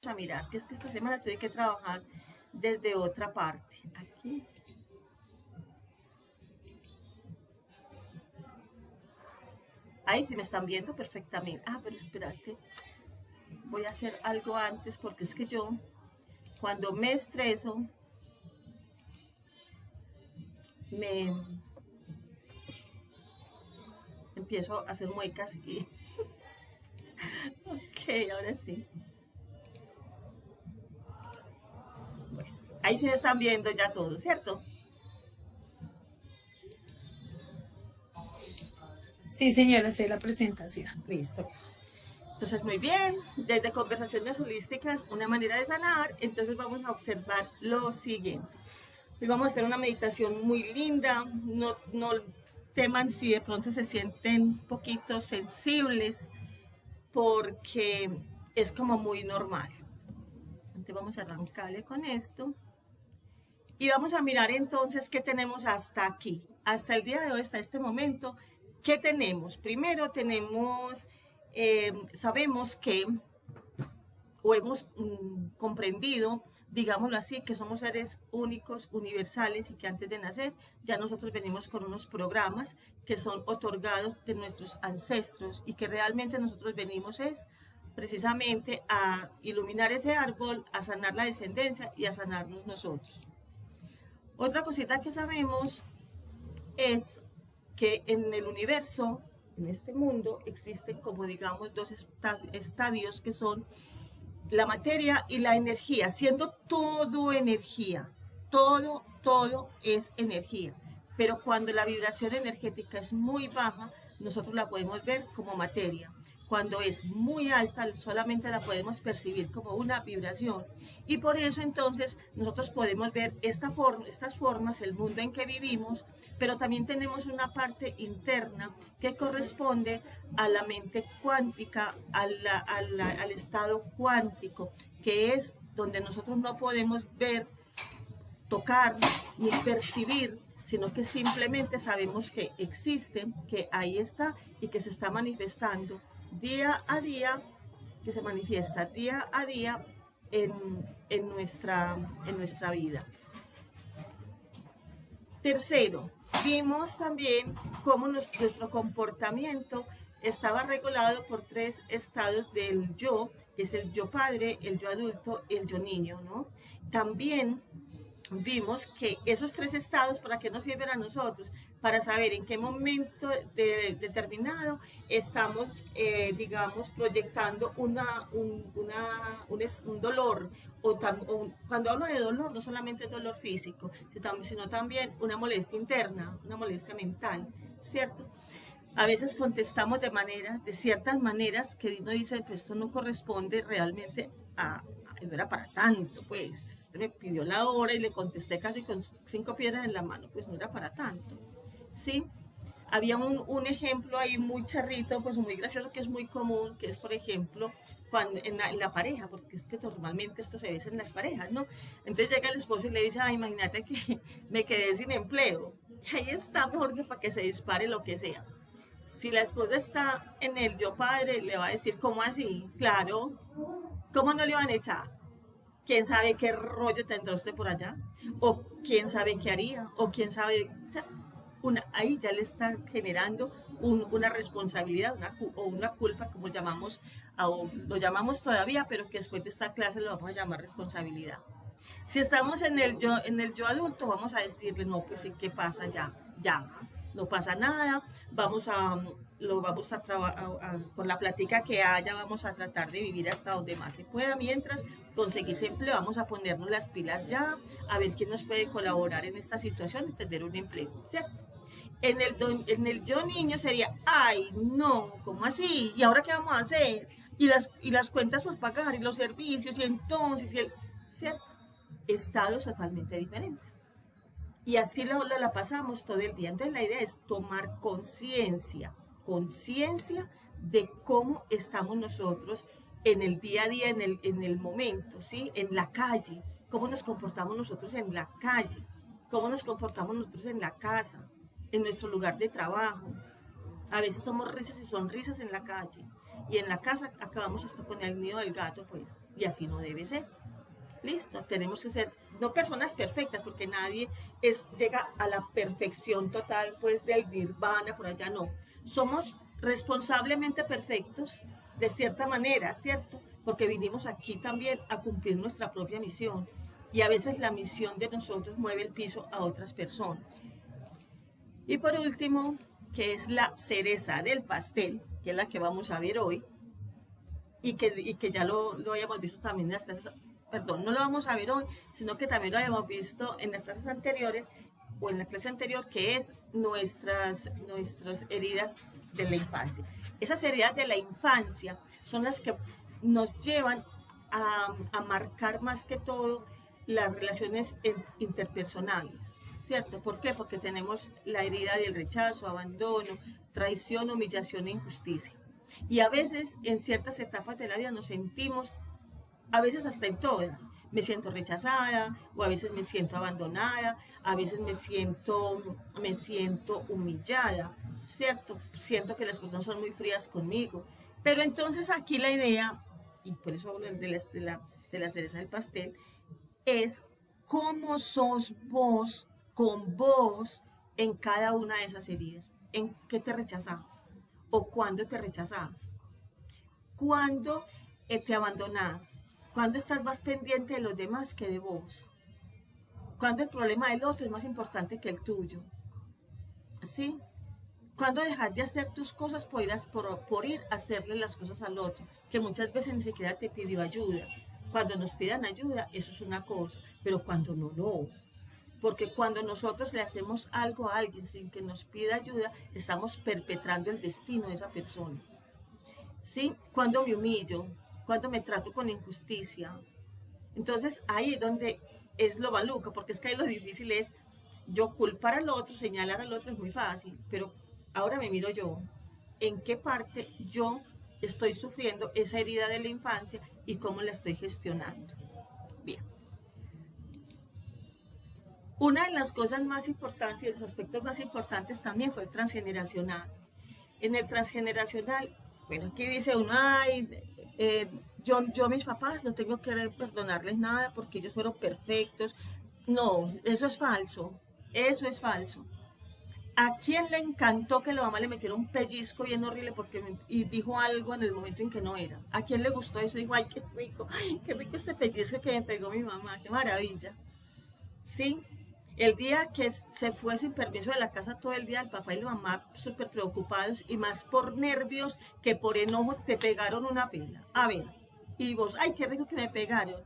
a mirar, que es que esta semana tuve que trabajar desde otra parte. Aquí. Ahí sí me están viendo perfectamente. Ah, pero espérate. Voy a hacer algo antes porque es que yo, cuando me estreso, me empiezo a hacer muecas y... Ok, ahora sí. Bueno, ahí sí me están viendo ya todos, ¿cierto? Sí, señora, sé la presentación. Listo. Entonces, muy bien, desde conversaciones holísticas, una manera de sanar, entonces vamos a observar lo siguiente. Hoy vamos a hacer una meditación muy linda, no teman si de pronto se sienten un poquito sensibles, porque es como muy normal. Entonces vamos a arrancarle con esto. Y vamos a mirar entonces qué tenemos hasta aquí, hasta el día de hoy, hasta este momento. ¿Qué tenemos? Primero tenemos, sabemos que, o hemos comprendido, digámoslo así, que somos seres únicos, universales y que antes de nacer ya nosotros venimos con unos programas que son otorgados de nuestros ancestros y que realmente nosotros venimos es precisamente a iluminar ese árbol, a sanar la descendencia y a sanarnos nosotros. Otra cosita que sabemos es que en el universo, en este mundo, existen como digamos dos estadios que son la materia y la energía, siendo todo energía, todo es energía. Pero cuando la vibración energética es muy baja, nosotros la podemos ver como materia. Cuando es muy alta, solamente la podemos percibir como una vibración. Y por eso entonces nosotros podemos ver estas formas, el mundo en que vivimos, pero también tenemos una parte interna que corresponde a la mente cuántica, al estado cuántico, que es donde nosotros no podemos ver, tocar ni percibir, sino que simplemente sabemos que existe, que ahí está y que se está manifestando día a día, que se manifiesta día a día en nuestra vida. Tercero, vimos también cómo nuestro comportamiento estaba regulado por tres estados del yo, que es el yo padre, el yo adulto y el yo niño, ¿no? También vimos que esos tres estados, ¿para qué nos sirven a nosotros? Para saber en qué momento determinado estamos, digamos, proyectando un dolor. Cuando hablo de dolor, no solamente dolor físico, sino también una molestia interna, una molestia mental, ¿cierto? A veces contestamos de ciertas maneras que uno dice, pues esto no corresponde realmente no era para tanto, pues me pidió la hora y le contesté casi con 5 piedras en la mano, pues no era para tanto, ¿sí? Había un ejemplo ahí muy charrito, pues muy gracioso, que es muy común, que es, por ejemplo, cuando en la pareja, porque es que normalmente esto se ve en las parejas, ¿no? Entonces llega el esposo y le dice, ay, imagínate que me quedé sin empleo. Y ahí está, mejor dicho, para que se dispare lo que sea. Si la esposa está en el yo padre, le va a decir, ¿cómo así? Claro, ¿cómo no le van a echar? ¿Quién sabe qué rollo tendrá usted por allá? ¿O quién sabe qué haría? ¿O quién sabe? Ahí ya le está generando una responsabilidad o una culpa, como llamamos, lo llamamos todavía, pero que después de esta clase lo vamos a llamar responsabilidad. Si estamos en el yo adulto, vamos a decirle, no, pues ¿qué pasa? Ya, no pasa nada, vamos a trabajar con la plática que haya, vamos a tratar de vivir hasta donde más se pueda, mientras conseguís empleo, vamos a ponernos las pilas ya, a ver quién nos puede colaborar en esta situación, tener un empleo, ¿cierto? En el yo niño sería, ay, no, ¿cómo así? ¿Y ahora qué vamos a hacer? Y las cuentas por pagar, y los servicios, y entonces, ¿cierto? Estados totalmente diferentes. Y así la pasamos todo el día. Entonces la idea es tomar conciencia de cómo estamos nosotros en el día a día, en el momento, ¿sí? En la calle, cómo nos comportamos nosotros en la calle, cómo nos comportamos nosotros en la casa, en nuestro lugar de trabajo. A veces somos risas y sonrisas en la calle y en la casa acabamos hasta con el nido del gato, pues, y así no debe ser. Listo, tenemos que ser, no personas perfectas, porque nadie llega a la perfección total, pues, del nirvana, por allá no. Somos responsablemente perfectos, de cierta manera, ¿cierto? Porque vinimos aquí también a cumplir nuestra propia misión. Y a veces la misión de nosotros mueve el piso a otras personas. Y por último, que es la cereza del pastel, que es la que vamos a ver hoy, y que ya lo habíamos visto también en las clases, perdón, no lo vamos a ver hoy, sino que también lo habíamos visto en las clases anteriores, o en la clase anterior, que es nuestras heridas de la infancia. Esas heridas de la infancia son las que nos llevan a marcar más que todo las relaciones interpersonales, ¿cierto? ¿Por qué? Porque tenemos la herida del rechazo, abandono, traición, humillación e injusticia. Y a veces en ciertas etapas de la vida nos sentimos, a veces hasta en todas, me siento rechazada, o a veces me siento abandonada, a veces me siento humillada, ¿cierto? Siento que las personas son muy frías conmigo. Pero entonces aquí la idea, y por eso hablo de la cereza del pastel, es cómo sos vos, con vos, en cada una de esas heridas. ¿En qué te rechazabas? ¿O cuándo te rechazabas? ¿Cuándo te abandonás? ¿Cuándo estás más pendiente de los demás que de vos? ¿Cuándo el problema del otro es más importante que el tuyo? ¿Sí? ¿Cuándo dejas de hacer tus cosas por ir a hacerle las cosas al otro? Que muchas veces ni siquiera te pidió ayuda. Cuando nos pidan ayuda, eso es una cosa, pero cuando no, no. Porque cuando nosotros le hacemos algo a alguien sin que nos pida ayuda, estamos perpetrando el destino de esa persona. ¿Sí? Cuando me humillo, cuando me trato con injusticia. Entonces ahí es donde es lo maluco, porque es que ahí lo difícil es yo culpar al otro, señalar al otro es muy fácil, pero ahora me miro yo, en qué parte yo estoy sufriendo esa herida de la infancia y cómo la estoy gestionando. Bien. Una de las cosas más importantes, de los aspectos más importantes también fue el transgeneracional. En el transgeneracional, bueno, aquí dice uno, ay, yo a mis papás no tengo que perdonarles nada porque ellos fueron perfectos. No, eso es falso, eso es falso. ¿A quién le encantó que la mamá le metiera un pellizco bien horrible y dijo algo en el momento en que no era? ¿A quién le gustó eso? Dijo, ay, qué rico este pellizco que me pegó mi mamá, qué maravilla. ¿Sí? El día que se fue sin permiso de la casa todo el día, el papá y la mamá súper preocupados y más por nervios que por enojo te pegaron una pela. A ver, y vos, ay, qué rico que me pegaron.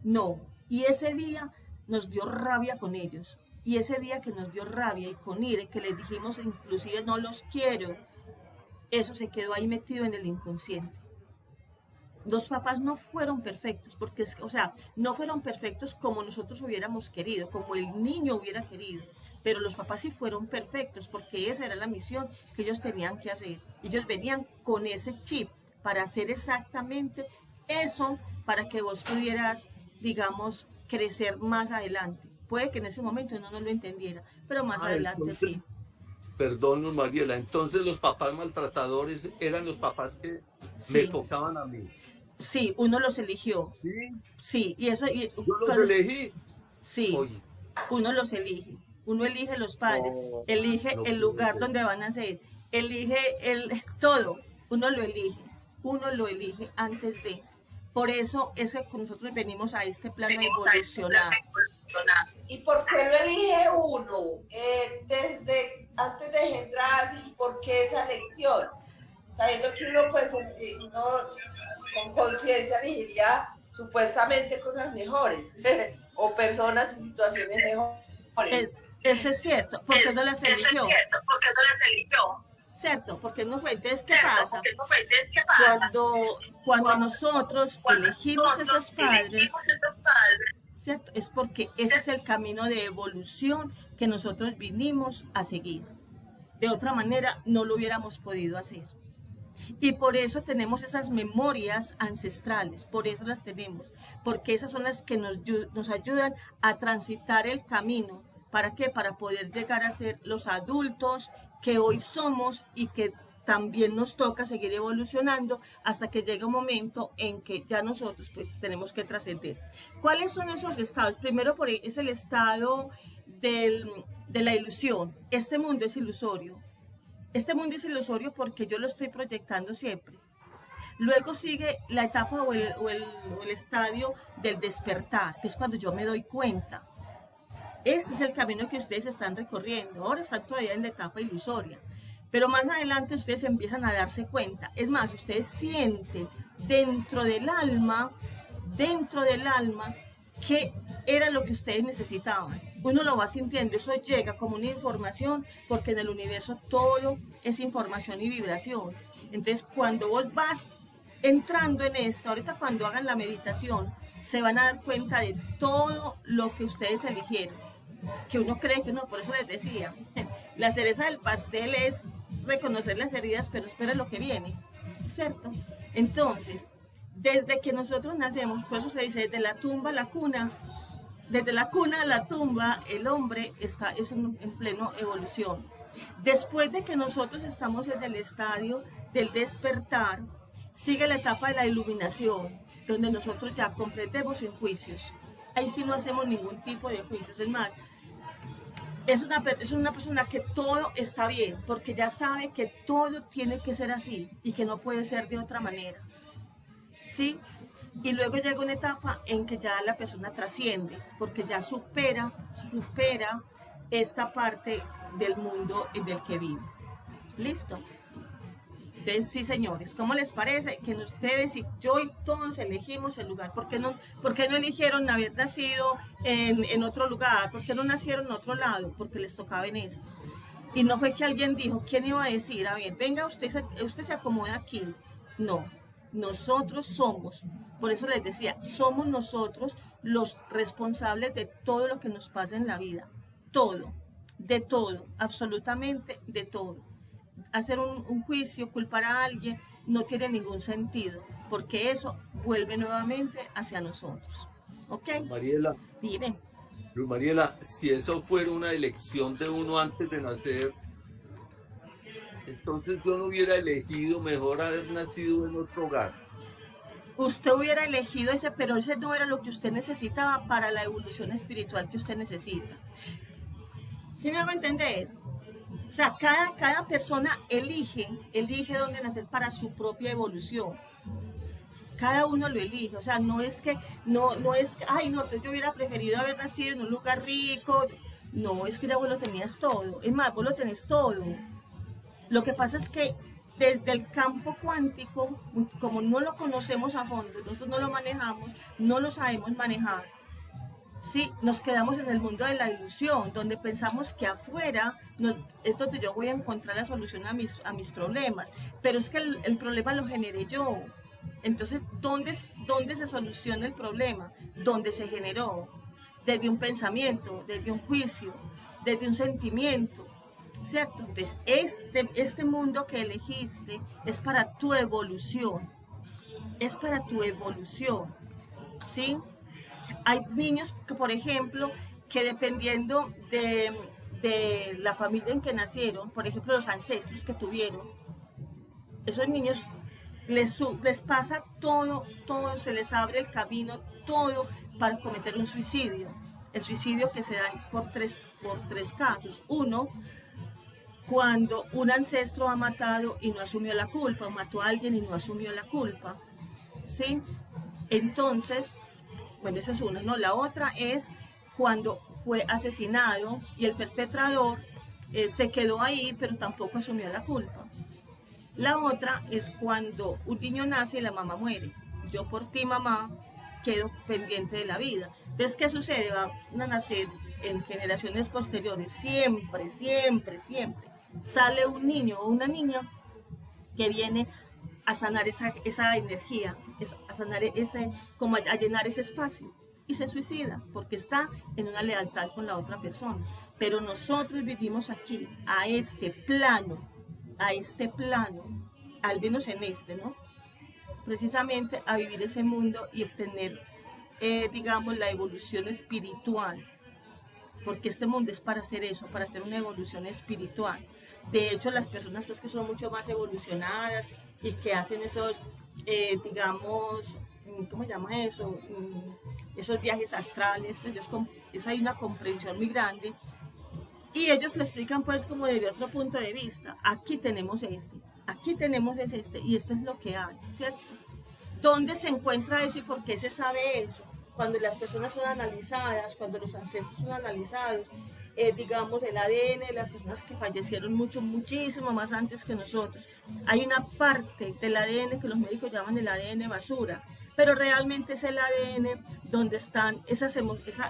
No, y ese día nos dio rabia con ellos. Y ese día que nos dio rabia y con ira, que les dijimos inclusive no los quiero, eso se quedó ahí metido en el inconsciente. Los papás no fueron perfectos, porque, o sea, no fueron perfectos como nosotros hubiéramos querido, como el niño hubiera querido, pero los papás sí fueron perfectos, porque esa era la misión que ellos tenían que hacer. Ellos venían con ese chip para hacer exactamente eso, para que vos pudieras, digamos, crecer más adelante. Puede que en ese momento no lo entendiera, pero más adelante entonces, sí. Perdón, Mariela, entonces los papás maltratadores eran los papás que me tocaban a mí. Sí, uno los eligió. ¿Sí? Sí, y eso... ¿Yo los elegí? Sí, Oye. Uno los elige. Uno elige los padres, elige el lugar donde van a ser, elige todo. Uno lo elige antes de... Por eso es que nosotros venimos a este plano de evolucionar. ¿Y por qué lo elige uno desde antes de entrar y por qué esa elección? Sabiendo que uno, pues, uno con conciencia elegiría supuestamente cosas mejores o personas y situaciones mejores. Eso es cierto, porque no las eligió. Cierto, porque no fue. Entonces, ¿qué pasa? Cuando nosotros elegimos esos padres, ¿cierto? Es porque ese es el camino de evolución que nosotros vinimos a seguir. De otra manera, no lo hubiéramos podido hacer. Y por eso tenemos esas memorias ancestrales, por eso las tenemos, porque esas son las que nos ayudan a transitar el camino. ¿Para qué? Para poder llegar a ser los adultos que hoy somos y que también nos toca seguir evolucionando hasta que llega un momento en que ya nosotros pues tenemos que trascender. ¿Cuáles son esos estados? Primero es el estado de la ilusión. Este mundo es ilusorio. Este mundo es ilusorio porque yo lo estoy proyectando siempre. Luego sigue la etapa o el estadio del despertar, que es cuando yo me doy cuenta. Este es el camino que ustedes están recorriendo. Ahora están todavía en la etapa ilusoria. Pero más adelante ustedes empiezan a darse cuenta. Es más, ustedes sienten dentro del alma, qué era lo que ustedes necesitaban. Uno lo va sintiendo, eso llega como una información, porque en el universo todo es información y vibración. Entonces, cuando vos vas entrando en esto, ahorita cuando hagan la meditación, se van a dar cuenta de todo lo que ustedes eligieron. Que uno cree que no, por eso les decía, la cereza del pastel es reconocer las heridas, pero espera lo que viene, ¿cierto? Entonces, desde que nosotros nacemos, por eso se dice, desde la tumba a la cuna, desde la cuna a la tumba, el hombre es en pleno evolución. Después de que nosotros estamos en el estadio del despertar, sigue la etapa de la iluminación, donde nosotros ya comprendemos sin juicios. Ahí sí no hacemos ningún tipo de juicios, es más, es una persona que todo está bien, porque ya sabe que todo tiene que ser así y que no puede ser de otra manera, ¿sí? Y luego llega una etapa en que ya la persona trasciende, porque ya supera esta parte del mundo del que vive. ¿Listo? Entonces, sí, señores, ¿cómo les parece que ustedes y yo y todos elegimos el lugar? ¿Por qué no eligieron haber nacido en otro lugar? ¿Por qué no nacieron en otro lado? Porque les tocaba en este. Y no fue que alguien dijo, ¿quién iba a decir? A ver, venga, usted se acomoda aquí. No, nosotros somos, por eso les decía, somos nosotros los responsables de todo lo que nos pasa en la vida. Todo, de todo, absolutamente de todo. Hacer un juicio, culpar a alguien, no tiene ningún sentido, porque eso vuelve nuevamente hacia nosotros. ¿Ok? Mariela, Dime. Mariela, si eso fuera una elección de uno antes de nacer, entonces yo no hubiera elegido mejor haber nacido en otro hogar. Usted hubiera elegido ese, pero ese no era lo que usted necesitaba para la evolución espiritual que usted necesita. ¿Sí me hago entender? O sea, cada persona elige dónde nacer para su propia evolución. Cada uno lo elige, o sea, no es que, ay, no, yo hubiera preferido haber nacido en un lugar rico. No, es que ya vos lo tenías todo. Es más, vos lo tenés todo. Lo que pasa es que desde el campo cuántico, como no lo conocemos a fondo, nosotros no lo manejamos, no lo sabemos manejar, sí, nos quedamos en el mundo de la ilusión, donde pensamos que afuera es donde yo voy a encontrar la solución a mis problemas, pero es que el problema lo generé yo. Entonces, ¿dónde se soluciona el problema? ¿Dónde se generó? Desde un pensamiento, desde un juicio, desde un sentimiento, ¿cierto? Entonces, este mundo que elegiste es para tu evolución, ¿sí? Hay niños que, por ejemplo, que dependiendo de la familia en que nacieron, por ejemplo, los ancestros que tuvieron, esos niños les pasa todo, se les abre el camino, todo para cometer un suicidio. El suicidio que se da por tres casos. Uno, cuando un ancestro ha matado y no asumió la culpa, o mató a alguien y no asumió la culpa, ¿sí? Entonces, bueno, esa es una, ¿no? La otra es cuando fue asesinado y el perpetrador se quedó ahí, pero tampoco asumió la culpa. La otra es cuando un niño nace y la mamá muere. Yo por ti, mamá, quedo pendiente de la vida. Entonces, ¿qué sucede? Van a nacer en generaciones posteriores, siempre sale un niño o una niña que viene a sanar esa energía, a sanar como a llenar ese espacio, y se suicida porque está en una lealtad con la otra persona. Pero nosotros vivimos aquí, a este plano, al menos en ¿no? Precisamente a vivir ese mundo y obtener, digamos, la evolución espiritual, porque este mundo es para hacer eso, para hacer una evolución espiritual. De hecho, las personas pues, que son mucho más evolucionadas y que hacen esos, digamos, ¿cómo se llama eso? Esos viajes astrales, pues hay una comprensión muy grande. Y ellos lo explican pues como desde otro punto de vista. Aquí tenemos aquí tenemos este, y esto es lo que hay, ¿cierto? ¿Dónde se encuentra eso y por qué se sabe eso? Cuando las personas son analizadas, cuando los ancestros son analizados, digamos, el ADN de las personas que fallecieron muchísimo más antes que nosotros. Hay una parte del ADN que los médicos llaman el ADN basura, pero realmente es el ADN donde están esa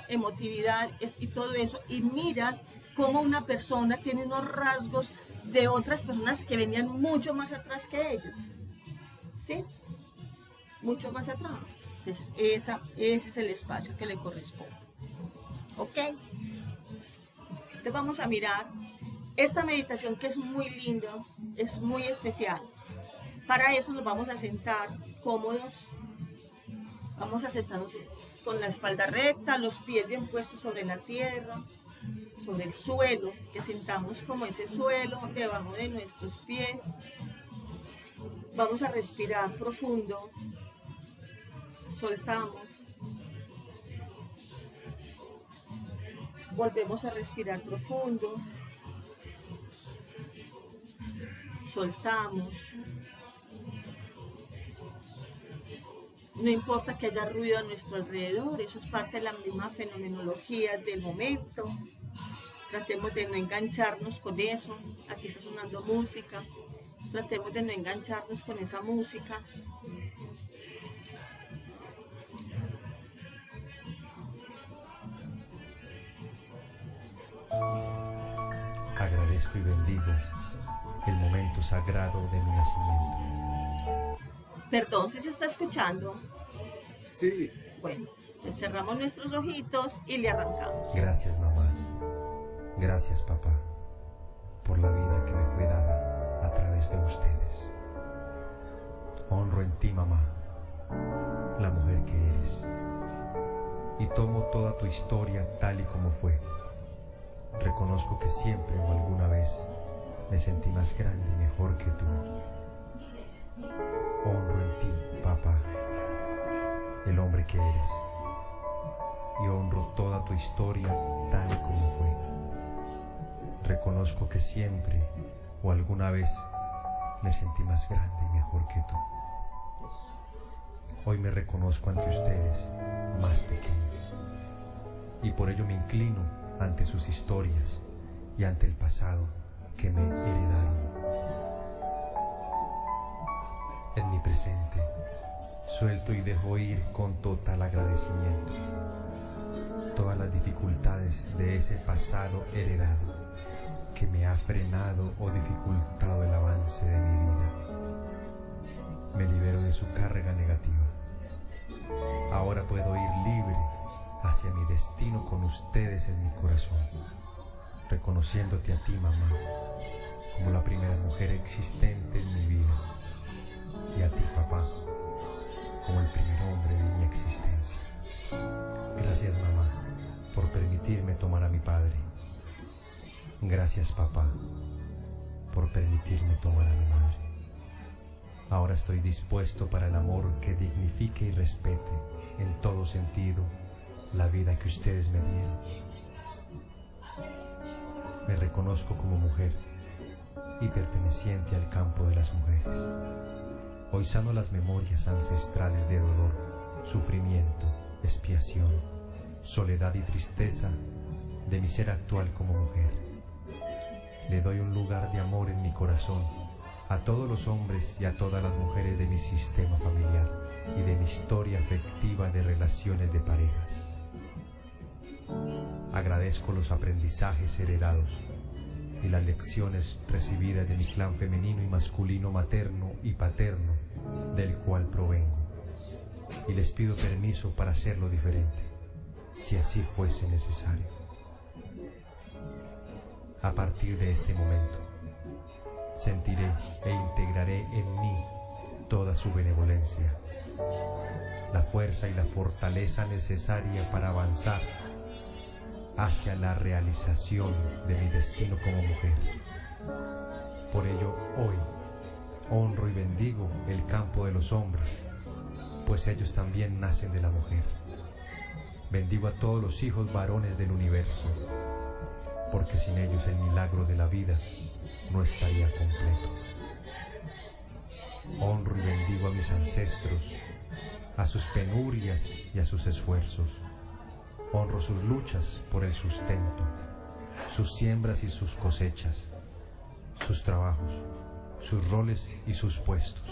emotividad y todo eso, y miran cómo una persona tiene unos rasgos de otras personas que venían mucho más atrás que ellos, ¿sí? Mucho más atrás. Entonces, ese es el espacio que le corresponde. ¿Ok? Entonces vamos a mirar esta meditación que es muy linda, es muy especial. Para eso nos vamos a sentar cómodos. Vamos a sentarnos con la espalda recta, los pies bien puestos sobre la tierra, sobre el suelo, que sintamos como ese suelo debajo de nuestros pies. Vamos a respirar profundo. Soltamos, volvemos a respirar profundo, soltamos. No importa que haya ruido a nuestro alrededor, eso es parte de la misma fenomenología del momento. Tratemos de no engancharnos con eso. Aquí está sonando música, tratemos de no engancharnos con esa música. Agradezco y bendigo el momento sagrado de mi nacimiento. Perdón si se está escuchando. Sí. Bueno, pues cerramos nuestros ojitos y le arrancamos. Gracias, mamá. Gracias, papá, por la vida que me fue dada a través de ustedes. Honro en ti, mamá, la mujer que eres, y tomo toda tu historia tal y como fue. Reconozco que siempre o alguna vez me sentí más grande y mejor que tú. Honro en ti, papá, el hombre que eres, y honro toda tu historia tal y como fue. Reconozco que siempre o alguna vez me sentí más grande y mejor que tú. Hoy me reconozco ante ustedes más pequeño, y por ello me inclino ante sus historias y ante el pasado que me heredaron. En mi presente, suelto y dejo ir con total agradecimiento todas las dificultades de ese pasado heredado que me ha frenado o dificultado el avance de mi vida. Me libero de su carga negativa. Ahora puedo ir libre hacia mi destino con ustedes en mi corazón, reconociéndote a ti, mamá, como la primera mujer existente en mi vida, y a ti, papá, como el primer hombre de mi existencia. Gracias, mamá, por permitirme tomar a mi padre. Gracias, papá, por permitirme tomar a mi madre. Ahora estoy dispuesto para el amor que dignifique y respete en todo sentido la vida que ustedes me dieron. Me reconozco como mujer y perteneciente al campo de las mujeres. Hoy sano las memorias ancestrales de dolor, sufrimiento, expiación, soledad y tristeza de mi ser actual como mujer. Le doy un lugar de amor en mi corazón a todos los hombres y a todas las mujeres de mi sistema familiar y de mi historia afectiva de relaciones de parejas. Agradezco los aprendizajes heredados y las lecciones recibidas de mi clan femenino y masculino, materno y paterno, del cual provengo, y les pido permiso para hacerlo diferente, si así fuese necesario. A partir de este momento, sentiré e integraré en mí toda su benevolencia, la fuerza y la fortaleza necesaria para avanzar hacia la realización de mi destino como mujer. Por ello, hoy, honro y bendigo el campo de los hombres, pues ellos también nacen de la mujer. Bendigo a todos los hijos varones del universo, porque sin ellos el milagro de la vida no estaría completo. Honro y bendigo a mis ancestros, a sus penurias y a sus esfuerzos. Honro sus luchas por el sustento, sus siembras y sus cosechas, sus trabajos, sus roles y sus puestos.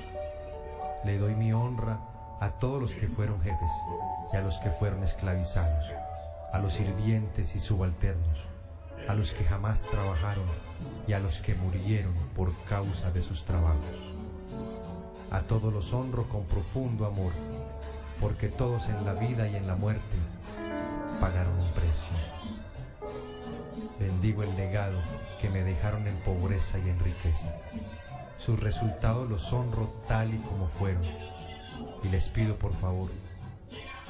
Le doy mi honra a todos los que fueron jefes y a los que fueron esclavizados, a los sirvientes y subalternos, a los que jamás trabajaron y a los que murieron por causa de sus trabajos. A todos los honro con profundo amor, porque todos en la vida y en la muerte pagaron un precio. Bendigo el legado que me dejaron en pobreza y en riqueza. Sus resultados los honro tal y como fueron, y les pido por favor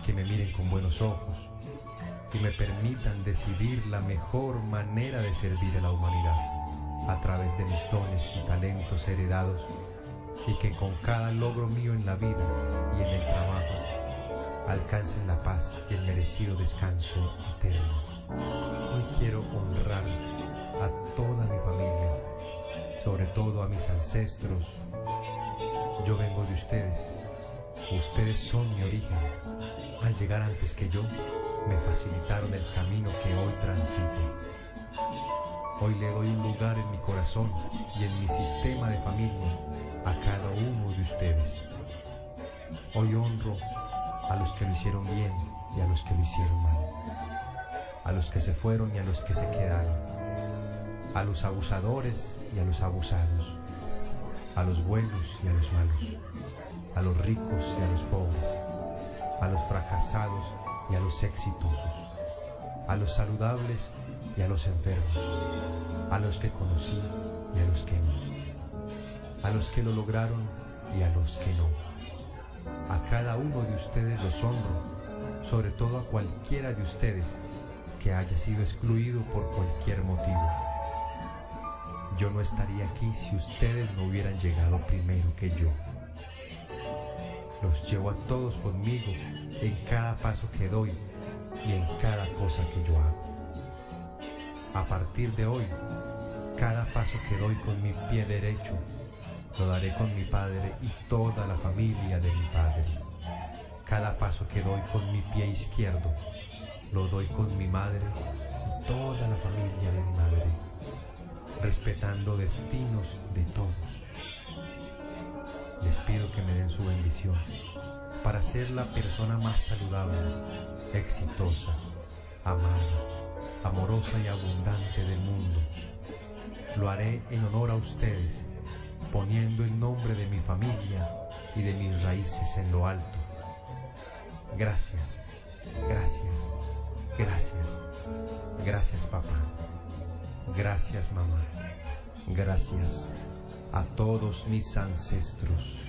que me miren con buenos ojos y me permitan decidir la mejor manera de servir a la humanidad a través de mis dones y talentos heredados, y que con cada logro mío en la vida y en el trabajo alcancen la paz y el merecido descanso eterno. Hoy quiero honrar a toda mi familia, sobre todo a mis ancestros. Yo vengo de ustedes, ustedes son mi origen. Al llegar antes que yo, me facilitaron el camino que hoy transito. Hoy le doy un lugar en mi corazón y en mi sistema de familia a cada uno de ustedes. Hoy honro a los que lo hicieron bien y a los que lo hicieron mal, a los que se fueron y a los que se quedaron, a los abusadores y a los abusados, a los buenos y a los malos, a los ricos y a los pobres, a los fracasados y a los exitosos, a los saludables y a los enfermos, a los que conocí y a los que no, a los que lo lograron y a los que no. A cada uno de ustedes los honro, sobre todo a cualquiera de ustedes que haya sido excluido por cualquier motivo. Yo no estaría aquí si ustedes no hubieran llegado primero que yo. Los llevo a todos conmigo en cada paso que doy y en cada cosa que yo hago. A partir de hoy, cada paso que doy con mi pie derecho, lo daré con mi padre y toda la familia de mi padre. Cada paso que doy con mi pie izquierdo, lo doy con mi madre y toda la familia de mi madre, respetando destinos de todos. Les pido que me den su bendición para ser la persona más saludable, exitosa, amada, amorosa y abundante del mundo. Lo haré en honor a ustedes, poniendo el nombre de mi familia y de mis raíces en lo alto. Gracias, gracias, gracias, gracias papá, gracias mamá, gracias a todos mis ancestros.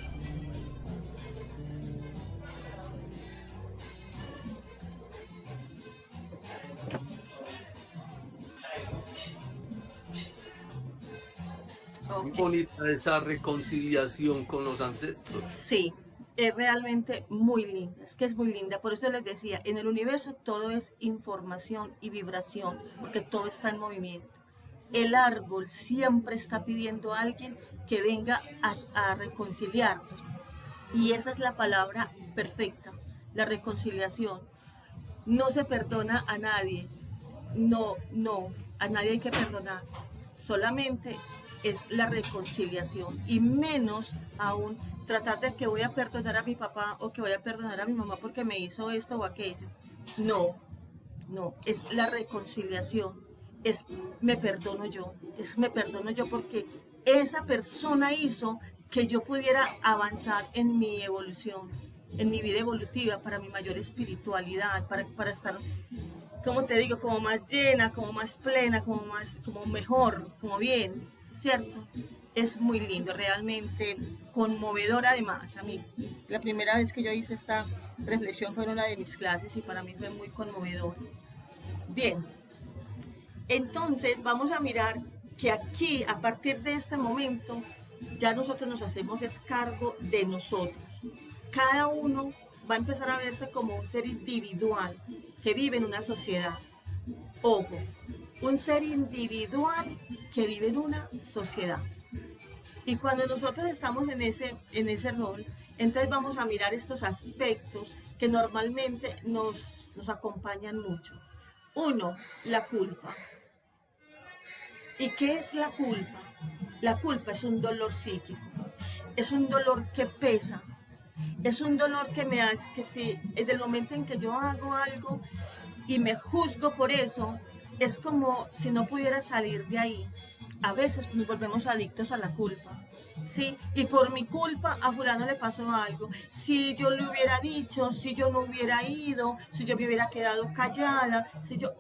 Muy bonita esa reconciliación con los ancestros. Sí, es realmente muy linda, es que es muy linda. Por eso les decía, en el universo todo es información y vibración, porque todo está en movimiento. El árbol siempre está pidiendo a alguien que venga a reconciliarnos. Y esa es la palabra perfecta, la reconciliación. No se perdona a nadie, no, a nadie hay que perdonar. Solamente es la reconciliación, y menos aún tratar de que voy a perdonar a mi papá o que voy a perdonar a mi mamá porque me hizo esto o aquello. No, es la reconciliación, es me perdono yo porque esa persona hizo que yo pudiera avanzar en mi evolución, en mi vida evolutiva, para mi mayor espiritualidad, para estar, como te digo, como más llena, como más plena, como mejor, como bien, ¿cierto? Es muy lindo, realmente conmovedor. Además, a mí, la primera vez que yo hice esta reflexión fue en una de mis clases y para mí fue muy conmovedor. Bien, entonces vamos a mirar que aquí, a partir de este momento, ya nosotros nos hacemos es cargo de nosotros. Cada uno va a empezar a verse como un ser individual que vive en una sociedad. Ojo, un ser individual que vive en una sociedad. Y cuando nosotros estamos en ese rol, entonces vamos a mirar estos aspectos que normalmente nos acompañan mucho. Uno, la culpa. ¿Y qué es la culpa? La culpa es un dolor psíquico, es un dolor que pesa, es un dolor que me hace que si desde el momento en que yo hago algo y me juzgo por eso, es como si no pudiera salir de ahí. A veces nos volvemos adictos a la culpa, ¿sí? Y por mi culpa a fulano le pasó algo. Si yo le hubiera dicho, si yo no hubiera ido, si yo me hubiera quedado callada,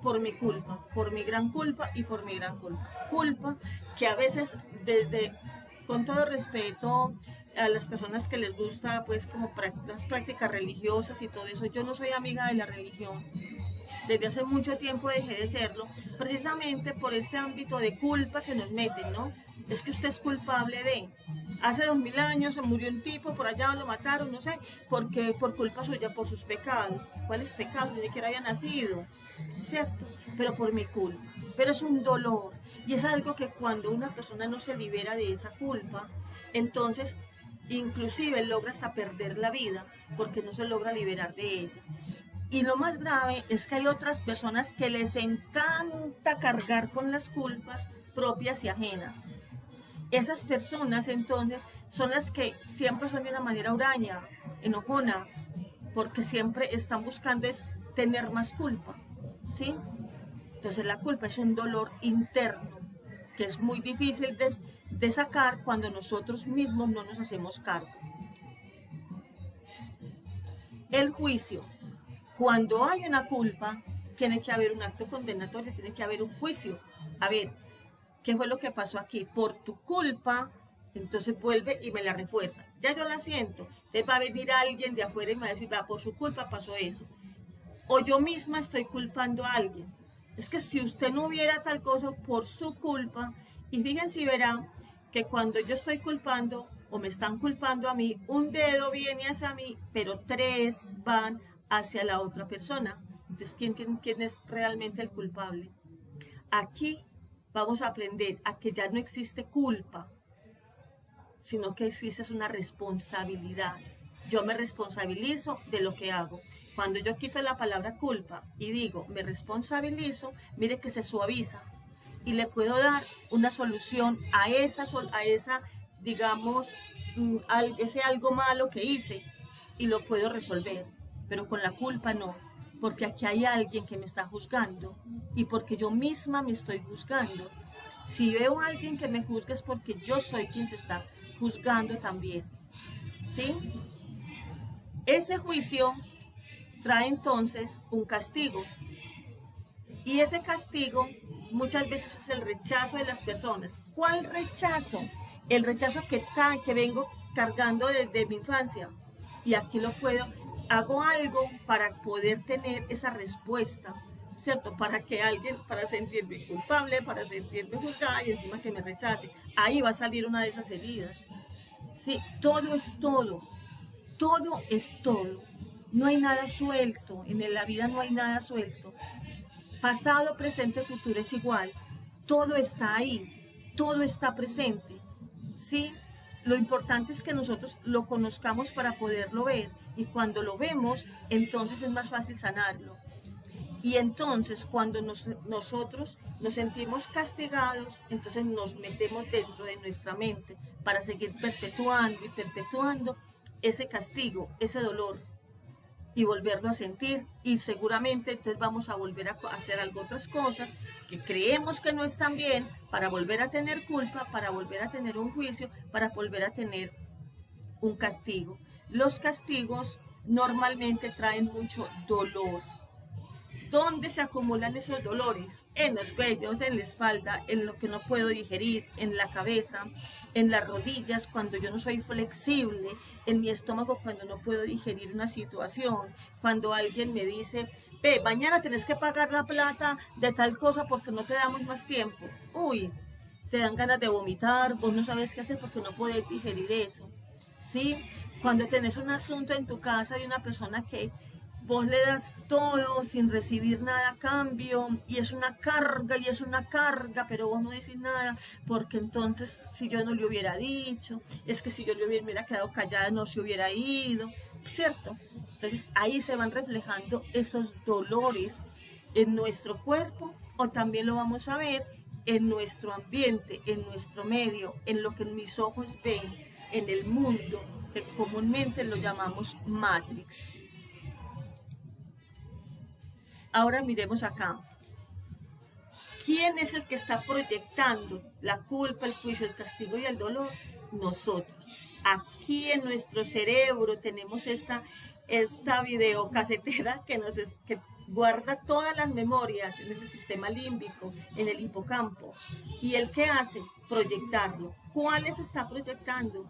por mi culpa, por mi gran culpa y por mi gran culpa. Culpa que a veces con todo respeto a las personas que les gusta pues como las prácticas religiosas y todo eso, yo no soy amiga de la religión. Desde hace mucho tiempo dejé de serlo, precisamente por ese ámbito de culpa que nos meten, ¿no? Es que usted es culpable de, hace 2000 años se murió un tipo, por allá lo mataron, no sé, porque por culpa suya, por sus pecados. ¿Cuáles pecados? Ni siquiera había nacido, ¿cierto? Pero por mi culpa. Pero es un dolor, y es algo que cuando una persona no se libera de esa culpa, entonces inclusive logra hasta perder la vida, porque no se logra liberar de ella. Y lo más grave es que hay otras personas que les encanta cargar con las culpas propias y ajenas. Esas personas entonces son las que siempre son de una manera huraña, enojonas, porque siempre están buscando es tener más culpa, ¿sí? Entonces la culpa es un dolor interno que es muy difícil de sacar cuando nosotros mismos no nos hacemos cargo. El juicio. Cuando hay una culpa, tiene que haber un acto condenatorio, tiene que haber un juicio. A ver, ¿qué fue lo que pasó aquí? Por tu culpa, entonces vuelve y me la refuerza. Ya yo la siento. Entonces va a venir alguien de afuera y me va a decir, va, por su culpa pasó eso. O yo misma estoy culpando a alguien. Es que si usted no hubiera tal cosa por su culpa, y fíjense y verán que cuando yo estoy culpando o me están culpando a mí, un dedo viene hacia mí, pero 3 van hacia la otra persona. Entonces, ¿quién es realmente el culpable? Aquí vamos a aprender a que ya no existe culpa, sino que existe una responsabilidad. Yo me responsabilizo de lo que hago. Cuando yo quito la palabra culpa y digo me responsabilizo, mire que se suaviza y le puedo dar una solución a esa digamos, ese algo malo que hice y lo puedo resolver. Pero con la culpa no, porque aquí hay alguien que me está juzgando y porque yo misma me estoy juzgando. Si veo a alguien que me juzga es porque yo soy quien se está juzgando también, ¿sí? Ese juicio trae entonces un castigo y ese castigo muchas veces es el rechazo de las personas. ¿Cuál rechazo? El rechazo que vengo cargando desde mi infancia y aquí hago algo para poder tener esa respuesta, ¿cierto? Para sentirme culpable, para sentirme juzgada y encima que me rechace. Ahí va a salir una de esas heridas. Sí, todo es todo. Todo es todo. No hay nada suelto. En la vida no hay nada suelto. Pasado, presente, futuro es igual. Todo está ahí. Todo está presente. ¿Sí? Lo importante es que nosotros lo conozcamos para poderlo ver. Y cuando lo vemos, entonces es más fácil sanarlo. Y entonces cuando nosotros nos sentimos castigados, entonces nos metemos dentro de nuestra mente para seguir perpetuando y perpetuando ese castigo, ese dolor y volverlo a sentir. Y seguramente entonces vamos a volver a hacer otras cosas que creemos que no están bien para volver a tener culpa, para volver a tener un juicio, para volver a tener un castigo. Los castigos normalmente traen mucho dolor. ¿Dónde se acumulan esos dolores? En los cuellos, en la espalda, en lo que no puedo digerir, en la cabeza, en las rodillas cuando yo no soy flexible, en mi estómago cuando no puedo digerir una situación, cuando alguien me dice, ve, mañana tenés que pagar la plata de tal cosa porque no te damos más tiempo. Uy, te dan ganas de vomitar, vos no sabes qué hacer porque no podés digerir eso, ¿sí? Cuando tenés un asunto en tu casa de una persona que vos le das todo sin recibir nada a cambio y es una carga, pero vos no decís nada porque entonces si yo no le hubiera dicho, es que si yo le hubiera quedado callada no se hubiera ido, ¿cierto? Entonces ahí se van reflejando esos dolores en nuestro cuerpo o también lo vamos a ver en nuestro ambiente, en nuestro medio, en lo que mis ojos ven, en el mundo que comúnmente lo llamamos Matrix. Ahora miremos acá. ¿Quién es el que está proyectando la culpa, el juicio, el castigo y el dolor? Nosotros. Aquí en nuestro cerebro tenemos esta videocasetera que guarda todas las memorias en ese sistema límbico, en el hipocampo. ¿Y el qué hace? Proyectarlo. ¿Cuáles está proyectando?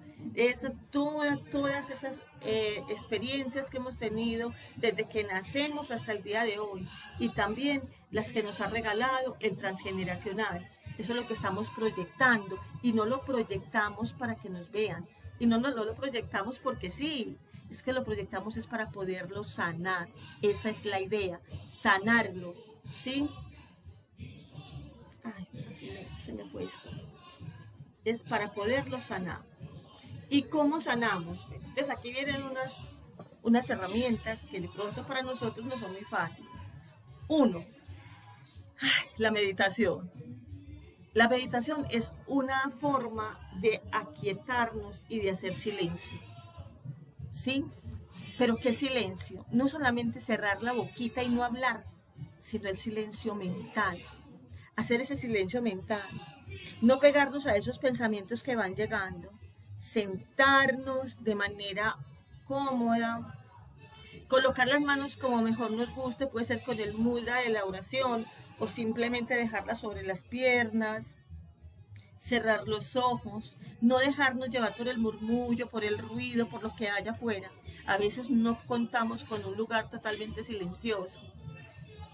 Todas esas experiencias que hemos tenido desde que nacemos hasta el día de hoy y también las que nos ha regalado el transgeneracional. Eso es lo que estamos proyectando y no lo proyectamos para que nos vean y no lo proyectamos porque sí, es que lo proyectamos es para poderlo sanar. Esa es la idea, sanarlo, ¿sí? Ay, se me fue esto. Es para poderlo sanar. ¿Y cómo sanamos? Entonces aquí vienen unas herramientas que de pronto para nosotros no son muy fáciles. Uno, la meditación. La meditación es una forma de aquietarnos y de hacer silencio. ¿Sí? Pero ¿qué silencio? No solamente cerrar la boquita y no hablar, sino el silencio mental. Hacer ese silencio mental. No pegarnos a esos pensamientos que van llegando. Sentarnos de manera cómoda. Colocar las manos como mejor nos guste, puede ser con el mudra de la oración o simplemente dejarlas sobre las piernas. Cerrar los ojos, no dejarnos llevar por el murmullo, por el ruido, por lo que haya afuera. A veces no contamos con un lugar totalmente silencioso.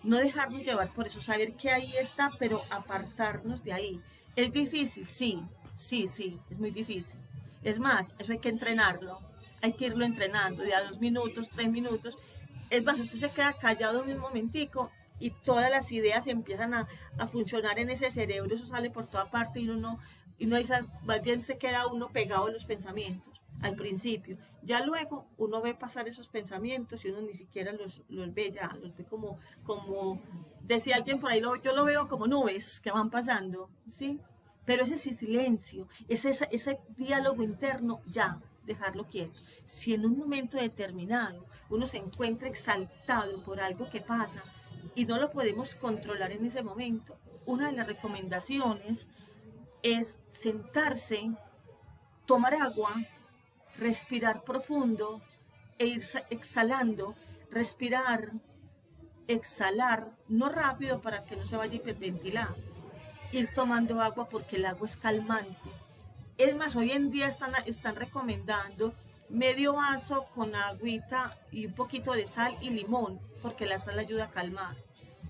No dejarnos llevar por eso, saber que ahí está, pero apartarnos de ahí. ¿Es difícil? Sí, es muy difícil. Es más, eso hay que entrenarlo, hay que irlo entrenando de a 2 minutos, 3 minutos. Es más, usted se queda callado un momentico y todas las ideas empiezan a funcionar en ese cerebro, eso sale por toda parte y más bien se queda uno pegado en los pensamientos al principio. Ya luego uno ve pasar esos pensamientos y uno ni siquiera los ve ya, los ve como decía alguien por ahí, yo lo veo como nubes que van pasando, ¿sí? Pero ese silencio, ese diálogo interno, ya, dejarlo quieto. Si en un momento determinado uno se encuentra exaltado por algo que pasa y no lo podemos controlar en ese momento, una de las recomendaciones es sentarse, tomar agua, respirar profundo e ir exhalando, respirar, exhalar, no rápido para que no se vaya a hiperventilar, ir tomando agua porque el agua es calmante. Es más, hoy en día están recomendando medio vaso con agüita y un poquito de sal y limón, porque la sal ayuda a calmar,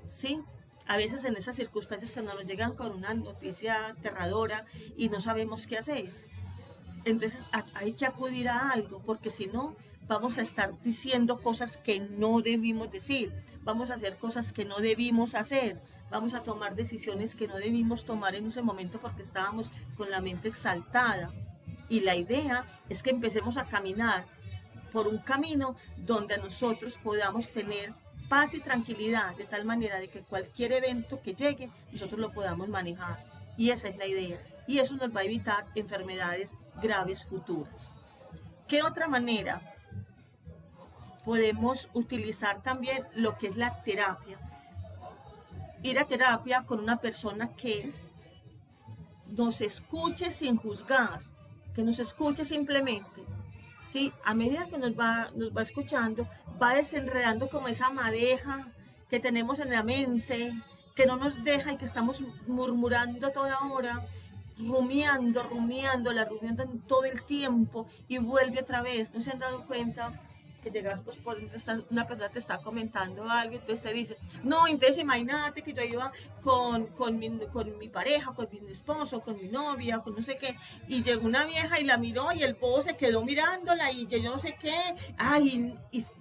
¿sí? A veces en esas circunstancias cuando nos llegan con una noticia aterradora y no sabemos qué hacer, entonces hay que acudir a algo, porque si no, vamos a estar diciendo cosas que no debimos decir, vamos a hacer cosas que no debimos hacer, vamos a tomar decisiones que no debimos tomar en ese momento porque estábamos con la mente exaltada. Y la idea es que empecemos a caminar por un camino donde nosotros podamos tener paz y tranquilidad, de tal manera de que cualquier evento que llegue, nosotros lo podamos manejar. Y esa es la idea. Y eso nos va a evitar enfermedades graves futuras. ¿Qué otra manera? Podemos utilizar también lo que es la terapia. Ir a terapia con una persona que nos escuche sin juzgar, que nos escuche simplemente, ¿sí? A medida que nos va escuchando, va desenredando como esa madeja que tenemos en la mente, que no nos deja y que estamos murmurando toda hora, rumiando todo el tiempo y vuelve otra vez. ¿No se han dado cuenta que llegas, pues, por una persona te está comentando algo, entonces te dice, no, entonces imagínate que yo iba con mi pareja, con mi esposo, con mi novia, con no sé qué, y llegó una vieja y la miró y el bobo se quedó mirándola y yo no sé qué, ay,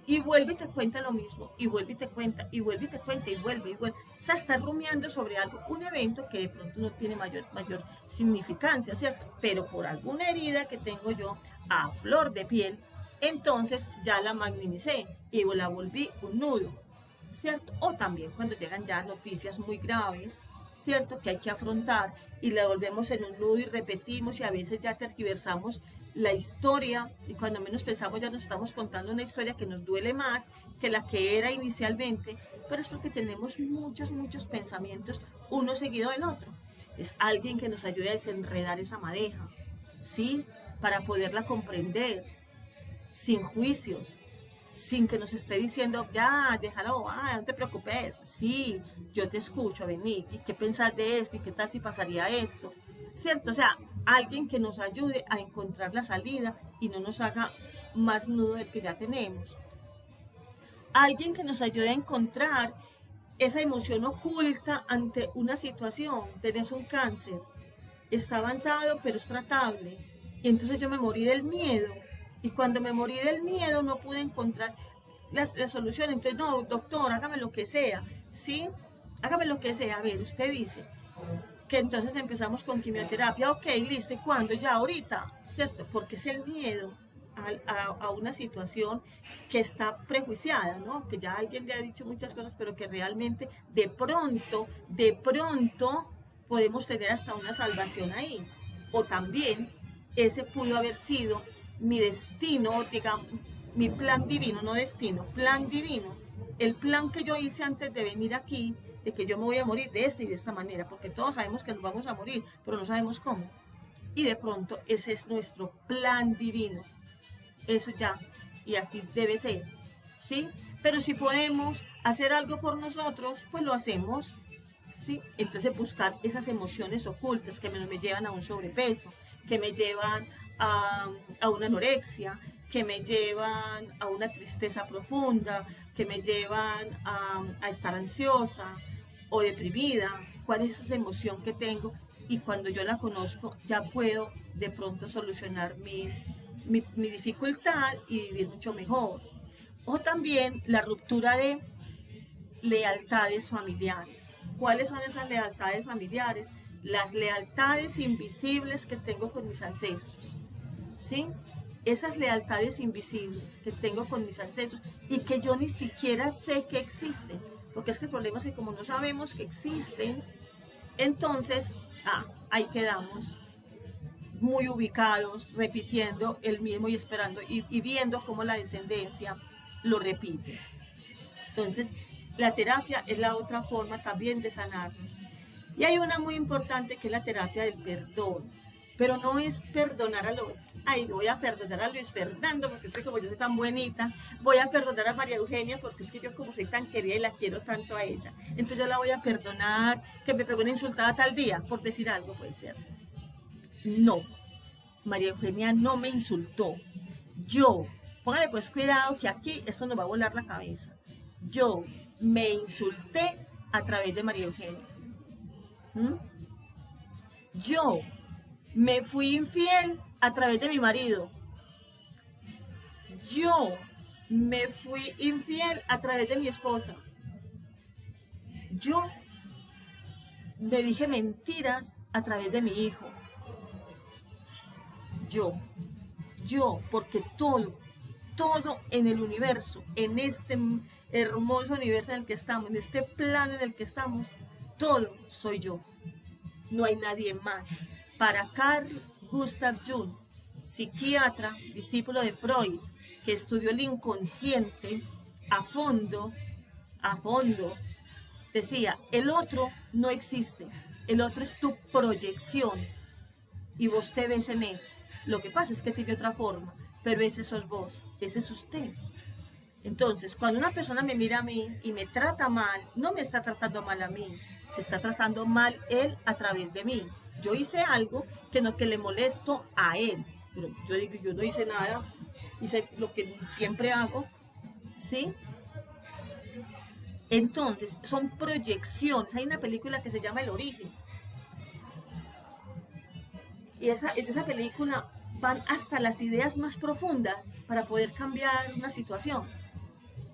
y vuelve y te cuenta lo mismo, y vuelve y te cuenta, y vuelve y te cuenta, y vuelve. O sea, está rumiando sobre algo, un evento que de pronto no tiene mayor significancia, ¿cierto? Pero por alguna herida que tengo yo a flor de piel, entonces ya la magnicé y la volví un nudo, ¿cierto? O también cuando llegan ya noticias muy graves, ¿cierto? Que hay que afrontar y la volvemos en un nudo y repetimos y a veces ya tergiversamos la historia y cuando menos pensamos ya nos estamos contando una historia que nos duele más que la que era inicialmente, pero es porque tenemos muchos pensamientos uno seguido del otro. Es alguien que nos ayude a desenredar esa madeja, ¿sí? Para poderla comprender, sin juicios, sin que nos esté diciendo, ya, déjalo, no te preocupes, sí, yo te escucho, vení, ¿y qué pensás de esto? ¿Y qué tal si pasaría esto? ¿Cierto? O sea, alguien que nos ayude a encontrar la salida y no nos haga más nudo del que ya tenemos. Alguien que nos ayude a encontrar esa emoción oculta ante una situación. Tenés un cáncer, está avanzado pero es tratable, y entonces yo me morí del miedo. Y cuando me morí del miedo no pude encontrar la solución. Entonces, no, doctor, hágame lo que sea, ¿sí? Hágame lo que sea. A ver, usted dice que entonces empezamos con quimioterapia. Ok, listo. ¿Y cuándo? Ya, ahorita, ¿cierto? Porque es el miedo a una situación que está prejuiciada, ¿no? Que ya alguien le ha dicho muchas cosas, pero que realmente de pronto podemos tener hasta una salvación ahí. O también ese pudo haber sido mi destino, digamos, mi plan divino, no destino, plan divino, el plan que yo hice antes de venir aquí, de que yo me voy a morir de esta y de esta manera, porque todos sabemos que nos vamos a morir, pero no sabemos cómo. Y de pronto ese es nuestro plan divino, eso ya, y así debe ser, ¿sí? Pero si podemos hacer algo por nosotros, pues lo hacemos, ¿sí? Entonces buscar esas emociones ocultas que me llevan a un sobrepeso, que me llevan a una anorexia, que me llevan a una tristeza profunda, que me llevan a estar ansiosa o deprimida. ¿Cuál es esa emoción que tengo? Y cuando yo la conozco, ya puedo de pronto solucionar mi dificultad y vivir mucho mejor. O también la ruptura de lealtades familiares. ¿Cuáles son esas lealtades familiares? Las lealtades invisibles que tengo con mis ancestros, ¿sí? Esas lealtades invisibles que tengo con mis ancestros y que yo ni siquiera sé que existen, porque es que el problema es que como no sabemos que existen, entonces ahí quedamos muy ubicados, repitiendo el mismo y esperando y viendo cómo la descendencia lo repite. Entonces, la terapia es la otra forma también de sanarnos. Y hay una muy importante que es la terapia del perdón, pero no es perdonar al otro. Ay, voy a perdonar a Luis Fernando porque es que como yo soy tan bonita, voy a perdonar a María Eugenia porque es que yo como soy tan querida y la quiero tanto a ella. Entonces yo la voy a perdonar, que me pegó una insultada tal día, por decir algo, puede ser. No, María Eugenia no me insultó. Yo, póngale pues cuidado que aquí esto nos va a volar la cabeza. Yo me insulté a través de María Eugenia. Yo me fui infiel a través de mi marido. Yo me fui infiel a través de mi esposa. Yo me dije mentiras a través de mi hijo. Yo, porque todo en el universo, en este hermoso universo en el que estamos, en este plano en el que estamos, todo soy yo. No hay nadie más. Para Carl Gustav Jung, psiquiatra, discípulo de Freud, que estudió el inconsciente a fondo, decía, el otro no existe, el otro es tu proyección y vos te ves en él. Lo que pasa es que tiene otra forma, pero ese sos vos, ese es usted. Entonces, cuando una persona me mira a mí y me trata mal, no me está tratando mal a mí, se está tratando mal él a través de mí. Yo hice algo que le molesto a él, pero yo digo, yo no hice nada, hice lo que siempre hago, ¿sí? Entonces, son proyecciones. Hay una película que se llama El Origen. Y en esa película van hasta las ideas más profundas para poder cambiar una situación.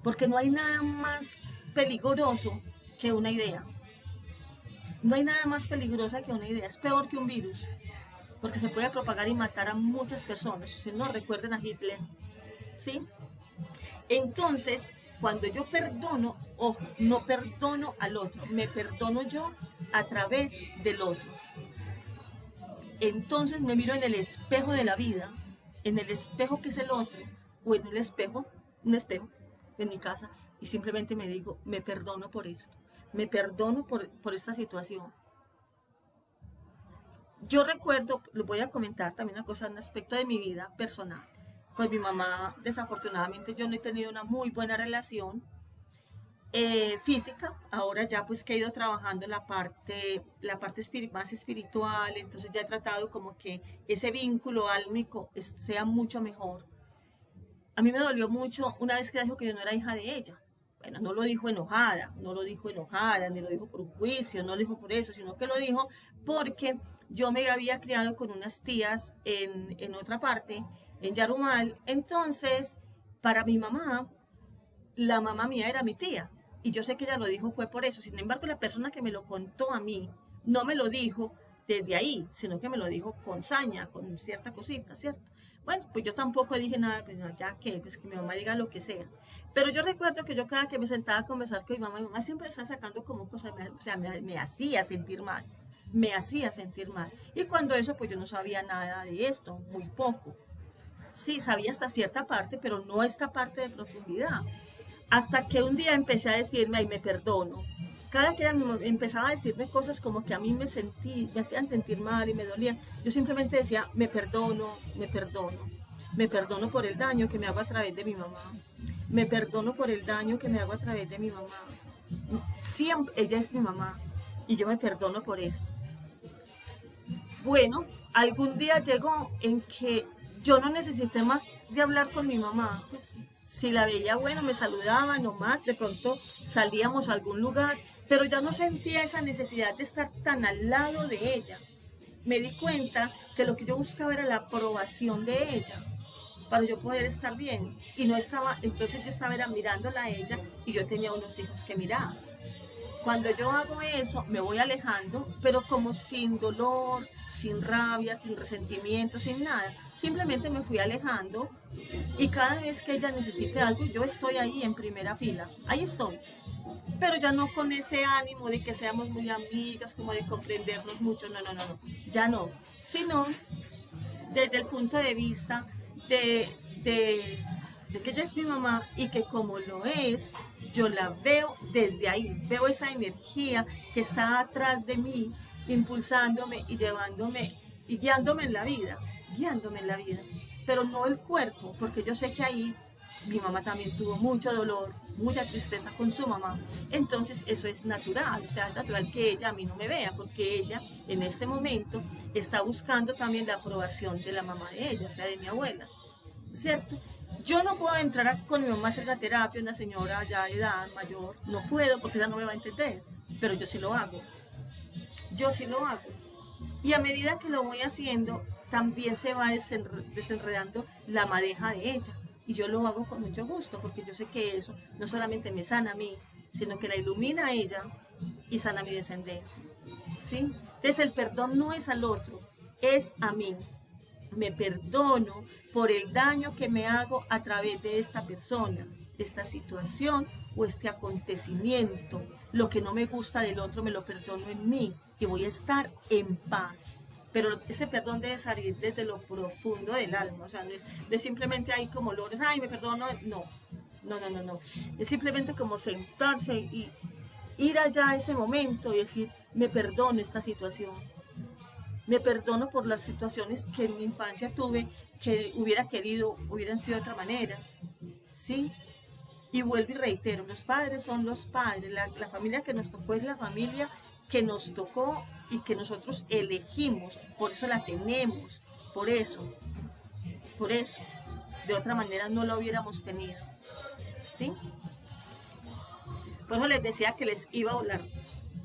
Porque no hay nada más peligroso que una idea. No hay nada más peligrosa que una idea. Es peor que un virus. Porque se puede propagar y matar a muchas personas. Si no, recuerden a Hitler. ¿Sí? Entonces, cuando yo perdono, ojo, no perdono al otro, me perdono yo a través del otro. Entonces me miro en el espejo de la vida, en el espejo que es el otro, o en un espejo en mi casa, y simplemente me digo, me perdono por esto, me perdono por esta situación. Yo recuerdo, les voy a comentar también una cosa, un aspecto de mi vida personal. Pues mi mamá, desafortunadamente, yo no he tenido una muy buena relación física. Ahora ya pues que he ido trabajando la parte más espiritual, entonces ya he tratado como que ese vínculo álmico sea mucho mejor. A mí me dolió mucho una vez que dijo que yo no era hija de ella. Bueno, no lo dijo enojada, ni lo dijo por un juicio, no lo dijo por eso, sino que lo dijo porque yo me había criado con unas tías en otra parte, en Yarumal. Entonces, para mi mamá, la mamá mía era mi tía. Y yo sé que ella lo dijo fue por eso. Sin embargo, la persona que me lo contó a mí no me lo dijo desde ahí, sino que me lo dijo con saña, con cierta cosita, ¿cierto? Bueno, pues yo tampoco dije nada, pues ya que, pues que mi mamá diga lo que sea. Pero yo recuerdo que yo cada que me sentaba a conversar con mi mamá siempre estaba sacando como cosas, o sea, me hacía sentir mal. Me hacía sentir mal. Y cuando eso, pues yo no sabía nada de esto, muy poco. Sí, sabía hasta cierta parte, pero no esta parte de profundidad. Hasta que un día empecé a decirme, ay, me perdono. Cada que empezaba a decirme cosas como que a mí me hacían sentir mal y me dolían, yo simplemente decía, me perdono, me perdono. Me perdono por el daño que me hago a través de mi mamá. Me perdono por el daño que me hago a través de mi mamá. Siempre, ella es mi mamá y yo me perdono por esto. Bueno, algún día llegó en que yo no necesité más de hablar con mi mamá. Pues, si la veía, bueno, me saludaba nomás, de pronto salíamos a algún lugar, pero ya no sentía esa necesidad de estar tan al lado de ella. Me di cuenta que lo que yo buscaba era la aprobación de ella, para yo poder estar bien. Y no estaba, entonces yo estaba mirándola a ella y yo tenía unos hijos que mirar. Cuando yo hago eso, me voy alejando, pero como sin dolor, sin rabia, sin resentimiento, sin nada. Simplemente me fui alejando y cada vez que ella necesite algo, yo estoy ahí en primera fila. Ahí estoy. Pero ya no con ese ánimo de que seamos muy amigas, como de comprendernos mucho. No. Ya no. Sino desde el punto de vista de que ella es mi mamá y que como lo es, yo la veo desde ahí, veo esa energía que está atrás de mí, impulsándome y llevándome y guiándome en la vida, pero no el cuerpo, porque yo sé que ahí mi mamá también tuvo mucho dolor, mucha tristeza con su mamá, entonces eso es natural, o sea, es natural que ella a mí no me vea, porque ella en este momento está buscando también la aprobación de la mamá de ella, o sea, de mi abuela, ¿cierto? Yo no puedo entrar con mi mamá a hacer la terapia, una señora ya de edad mayor, no puedo porque ella no me va a entender, pero yo sí lo hago. Y a medida que lo voy haciendo, también se va desenredando la madeja de ella. Y yo lo hago con mucho gusto, porque yo sé que eso no solamente me sana a mí, sino que la ilumina a ella y sana a mi descendencia. ¿Sí? Entonces el perdón no es al otro, es a mí. Me perdono por el daño que me hago a través de esta persona, de esta situación o este acontecimiento. Lo que no me gusta del otro me lo perdono en mí y voy a estar en paz. Pero ese perdón debe salir desde lo profundo del alma, o sea, no es simplemente ahí como logros, ay, me perdono, no. Es simplemente como sentarse y ir allá a ese momento y decir, me perdono esta situación. Me perdono por las situaciones que en mi infancia tuve, que hubiera querido, hubieran sido de otra manera, ¿sí? Y vuelvo y reitero, los padres son los padres, la familia que nos tocó es la familia que nos tocó y que nosotros elegimos, por eso la tenemos, por eso. de otra manera no lo hubiéramos tenido. ¿Sí? Por eso les decía que les iba a volar.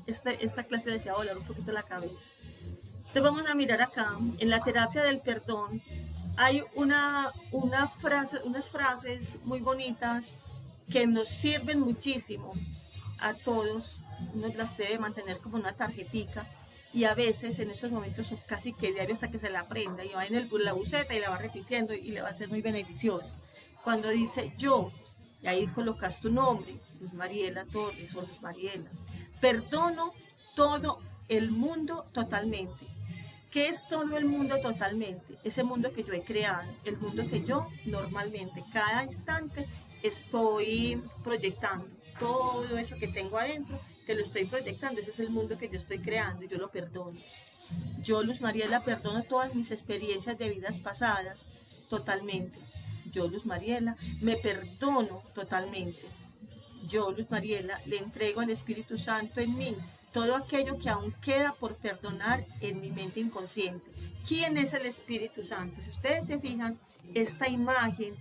Esta clase les iba a volar un poquito la cabeza. Entonces vamos a mirar acá, en la terapia del perdón, hay unas frases muy bonitas que nos sirven muchísimo a todos. Uno las debe mantener como una tarjetica y a veces en esos momentos son casi que diario hasta que se la aprenda y va en la buceta y la va repitiendo y le va a ser muy beneficioso. Cuando dice yo, y ahí colocas tu nombre, Luz Mariela Torres o Luz Mariela, perdono todo el mundo totalmente. ¿Qué es todo el mundo totalmente? Ese mundo que yo he creado, el mundo que yo normalmente, cada instante, estoy proyectando. Todo eso que tengo adentro, te lo estoy proyectando, ese es el mundo que yo estoy creando y yo lo perdono. Yo, Luz Mariela, perdono todas mis experiencias de vidas pasadas totalmente. Yo, Luz Mariela, me perdono totalmente. Yo, Luz Mariela, le entrego al Espíritu Santo en mí todo aquello que aún queda por perdonar en mi mente inconsciente. ¿Quién es el Espíritu Santo? Si ustedes se fijan, esta imagen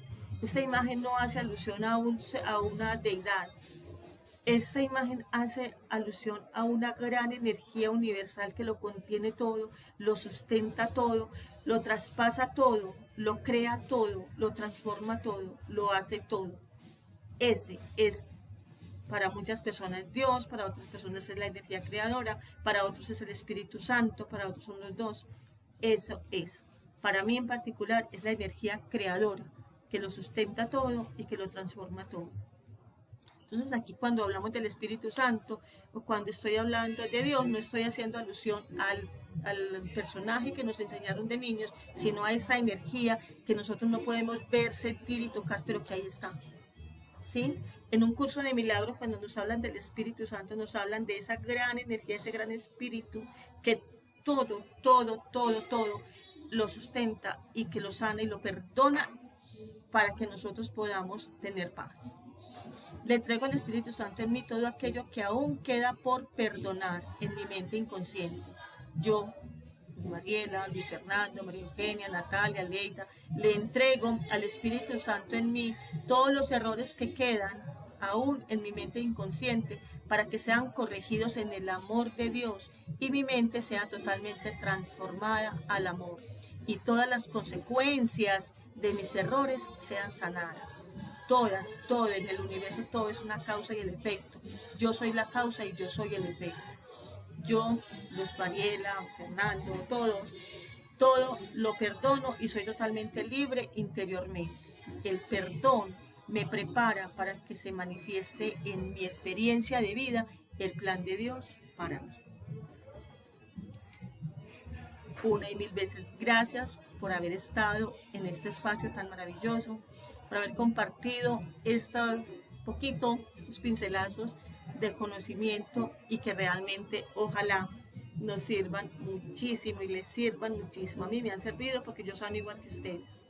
no hace alusión a una deidad. Esta imagen hace alusión a una gran energía universal que lo contiene todo, lo sustenta todo, lo traspasa todo, lo crea todo, lo transforma todo, lo hace todo. Ese es para muchas personas Dios, para otras personas es la energía creadora, para otros es el Espíritu Santo, para otros son los dos. Eso es. Para mí en particular es la energía creadora que lo sustenta todo y que lo transforma todo. Entonces aquí cuando hablamos del Espíritu Santo o cuando estoy hablando de Dios, no estoy haciendo alusión al personaje que nos enseñaron de niños, sino a esa energía que nosotros no podemos ver, sentir y tocar, pero que ahí está. ¿Sí? En un curso de milagros, cuando nos hablan del Espíritu Santo, nos hablan de esa gran energía, ese gran espíritu que todo lo sustenta y que lo sana y lo perdona para que nosotros podamos tener paz. Le entrego al Espíritu Santo en mí todo aquello que aún queda por perdonar en mi mente inconsciente. Yo, Mariela, Luis Fernando, María Eugenia, Natalia, Leida, le entrego al Espíritu Santo en mí todos los errores que quedan aún en mi mente inconsciente para que sean corregidos en el amor de Dios y mi mente sea totalmente transformada al amor y todas las consecuencias de mis errores sean sanadas. Todo en el universo, todo es una causa y el efecto. Yo soy la causa y yo soy el efecto. Yo, Luz Mariela, Fernando, todo lo perdono y soy totalmente libre interiormente. El perdón me prepara para que se manifieste en mi experiencia de vida el plan de Dios para mí. Una y mil veces gracias por haber estado en este espacio tan maravilloso, por haber compartido estos pincelazos de conocimiento y que realmente ojalá nos sirvan muchísimo y les sirvan muchísimo. A mí me han servido porque yo soy igual que ustedes.